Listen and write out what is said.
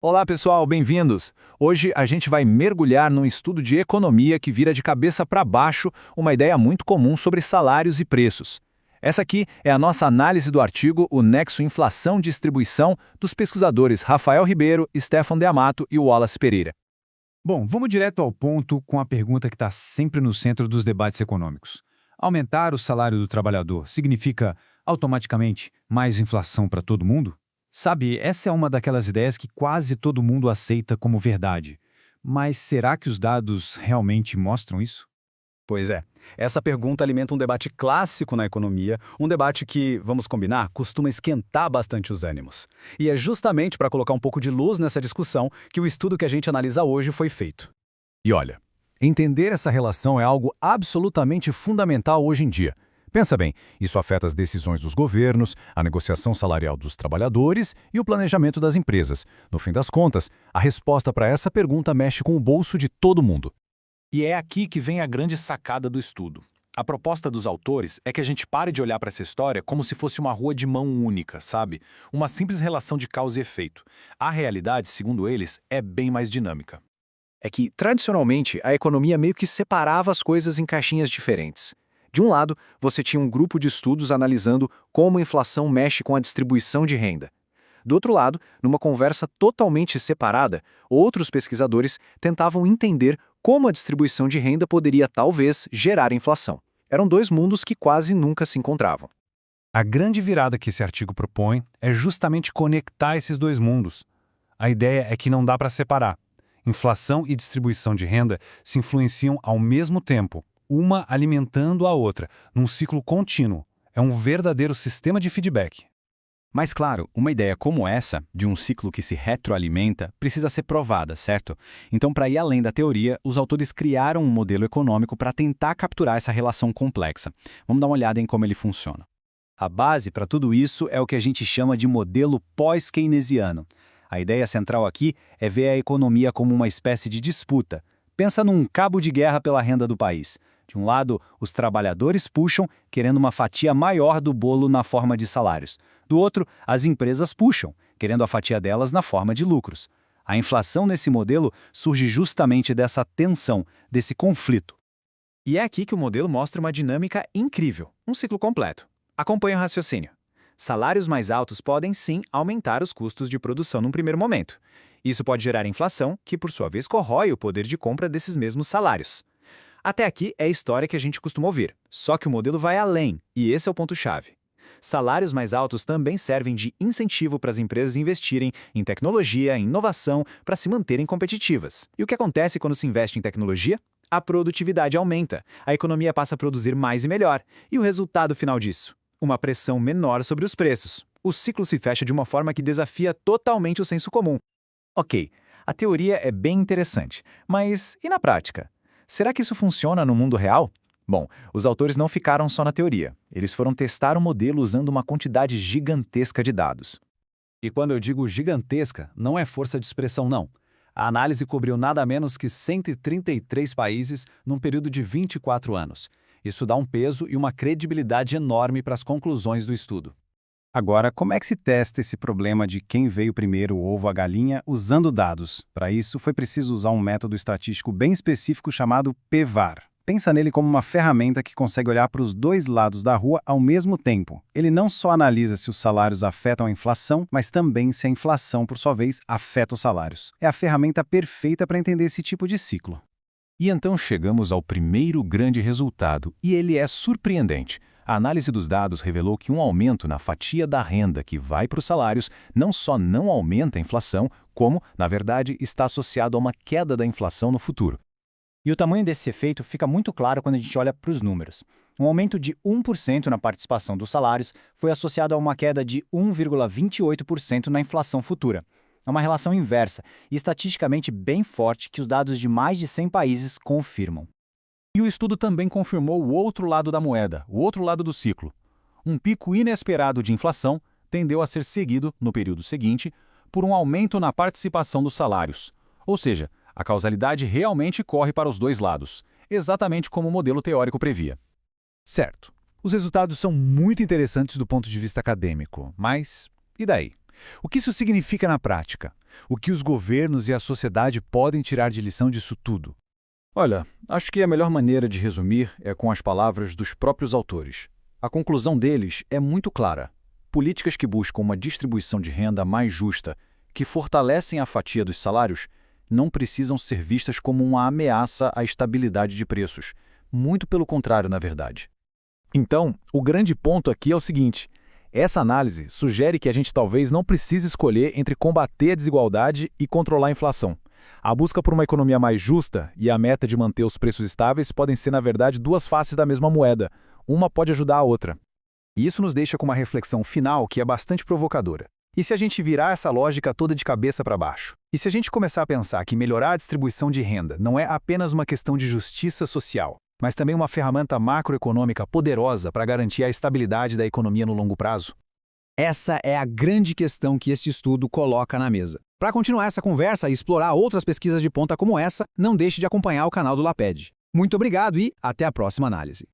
Olá pessoal, bem-vindos! Hoje a gente vai mergulhar num estudo de economia que vira de cabeça para baixo uma ideia muito comum sobre salários e preços. Essa aqui é a nossa análise do artigo O Nexo Inflação-Distribuição dos pesquisadores Rafael Ribeiro, Stefan De Amato e Wallace Pereira. Bom, vamos direto ao ponto com a pergunta que está sempre no centro dos debates econômicos. Aumentar o salário do trabalhador significa, automaticamente, mais inflação para todo mundo? Sabe, essa é uma daquelas ideias que quase todo mundo aceita como verdade. Mas será que os dados realmente mostram isso? Pois é, essa pergunta alimenta um debate clássico na economia, um debate que, vamos combinar, costuma esquentar bastante os ânimos. E é justamente para colocar um pouco de luz nessa discussão que o estudo que a gente analisa hoje foi feito. E olha, entender essa relação é algo absolutamente fundamental hoje em dia. Pensa bem, isso afeta as decisões dos governos, a negociação salarial dos trabalhadores e o planejamento das empresas. No fim das contas, a resposta para essa pergunta mexe com o bolso de todo mundo. E é aqui que vem a grande sacada do estudo. A proposta dos autores é que a gente pare de olhar para essa história como se fosse uma rua de mão única, sabe? Uma simples relação de causa e efeito. A realidade, segundo eles, é bem mais dinâmica. É que, tradicionalmente, a economia meio que separava as coisas em caixinhas diferentes. De um lado, você tinha um grupo de estudos analisando como a inflação mexe com a distribuição de renda. Do outro lado, numa conversa totalmente separada, outros pesquisadores tentavam entender como a distribuição de renda poderia talvez gerar inflação. Eram dois mundos que quase nunca se encontravam. A grande virada que esse artigo propõe é justamente conectar esses dois mundos. A ideia é que não dá para separar. Inflação e distribuição de renda se influenciam ao mesmo tempo, uma alimentando a outra, num ciclo contínuo. É um verdadeiro sistema de feedback. Mas claro, uma ideia como essa, de um ciclo que se retroalimenta, precisa ser provada, certo? Então, para ir além da teoria, os autores criaram um modelo econômico para tentar capturar essa relação complexa. Vamos dar uma olhada em como ele funciona. A base para tudo isso é o que a gente chama de modelo pós-keynesiano. A ideia central aqui é ver a economia como uma espécie de disputa. Pensa num cabo de guerra pela renda do país. De um lado, os trabalhadores puxam, querendo uma fatia maior do bolo na forma de salários. Do outro, as empresas puxam, querendo a fatia delas na forma de lucros. A inflação nesse modelo surge justamente dessa tensão, desse conflito. E é aqui que o modelo mostra uma dinâmica incrível, um ciclo completo. Acompanhe o raciocínio. Salários mais altos podem, sim, aumentar os custos de produção num primeiro momento. Isso pode gerar inflação, que por sua vez corrói o poder de compra desses mesmos salários. Até aqui é a história que a gente costuma ouvir, só que o modelo vai além, e esse é o ponto-chave. Salários mais altos também servem de incentivo para as empresas investirem em tecnologia, em inovação, para se manterem competitivas. E o que acontece quando se investe em tecnologia? A produtividade aumenta, a economia passa a produzir mais e melhor. E o resultado final disso? Uma pressão menor sobre os preços. O ciclo se fecha de uma forma que desafia totalmente o senso comum. Ok, a teoria é bem interessante, mas e na prática? Será que isso funciona no mundo real? Bom, os autores não ficaram só na teoria. Eles foram testar o modelo usando uma quantidade gigantesca de dados. E quando eu digo gigantesca, não é força de expressão, não. A análise cobriu nada menos que 133 países num período de 24 anos. Isso dá um peso e uma credibilidade enorme para as conclusões do estudo. Agora, como é que se testa esse problema de quem veio primeiro, o ovo ou a galinha, usando dados? Para isso, foi preciso usar um método estatístico bem específico chamado PVAR. Pensa nele como uma ferramenta que consegue olhar para os dois lados da rua ao mesmo tempo. Ele não só analisa se os salários afetam a inflação, mas também se a inflação, por sua vez, afeta os salários. É a ferramenta perfeita para entender esse tipo de ciclo. E então chegamos ao primeiro grande resultado, e ele é surpreendente. A análise dos dados revelou que um aumento na fatia da renda que vai para os salários não só não aumenta a inflação, como, na verdade, está associado a uma queda da inflação no futuro. E o tamanho desse efeito fica muito claro quando a gente olha para os números. Um aumento de 1% na participação dos salários foi associado a uma queda de 1,28% na inflação futura. É uma relação inversa e estatisticamente bem forte que os dados de mais de 100 países confirmam. E o estudo também confirmou o outro lado da moeda, o outro lado do ciclo. Um pico inesperado de inflação tendeu a ser seguido, no período seguinte, por um aumento na participação dos salários. Ou seja, a causalidade realmente corre para os dois lados, exatamente como o modelo teórico previa. Certo. Os resultados são muito interessantes do ponto de vista acadêmico, mas e daí? O que isso significa na prática? O que os governos e a sociedade podem tirar de lição disso tudo? Olha, acho que a melhor maneira de resumir é com as palavras dos próprios autores. A conclusão deles é muito clara. Políticas que buscam uma distribuição de renda mais justa, que fortalecem a fatia dos salários, não precisam ser vistas como uma ameaça à estabilidade de preços. Muito pelo contrário, na verdade. Então, o grande ponto aqui é o seguinte: essa análise sugere que a gente talvez não precise escolher entre combater a desigualdade e controlar a inflação. A busca por uma economia mais justa e a meta de manter os preços estáveis podem ser, na verdade, duas faces da mesma moeda. Uma pode ajudar a outra. E isso nos deixa com uma reflexão final que é bastante provocadora. E se a gente virar essa lógica toda de cabeça para baixo? E se a gente começar a pensar que melhorar a distribuição de renda não é apenas uma questão de justiça social, mas também uma ferramenta macroeconômica poderosa para garantir a estabilidade da economia no longo prazo? Essa é a grande questão que este estudo coloca na mesa. Para continuar essa conversa e explorar outras pesquisas de ponta como essa, não deixe de acompanhar o canal do LAPED. Muito obrigado e até a próxima análise.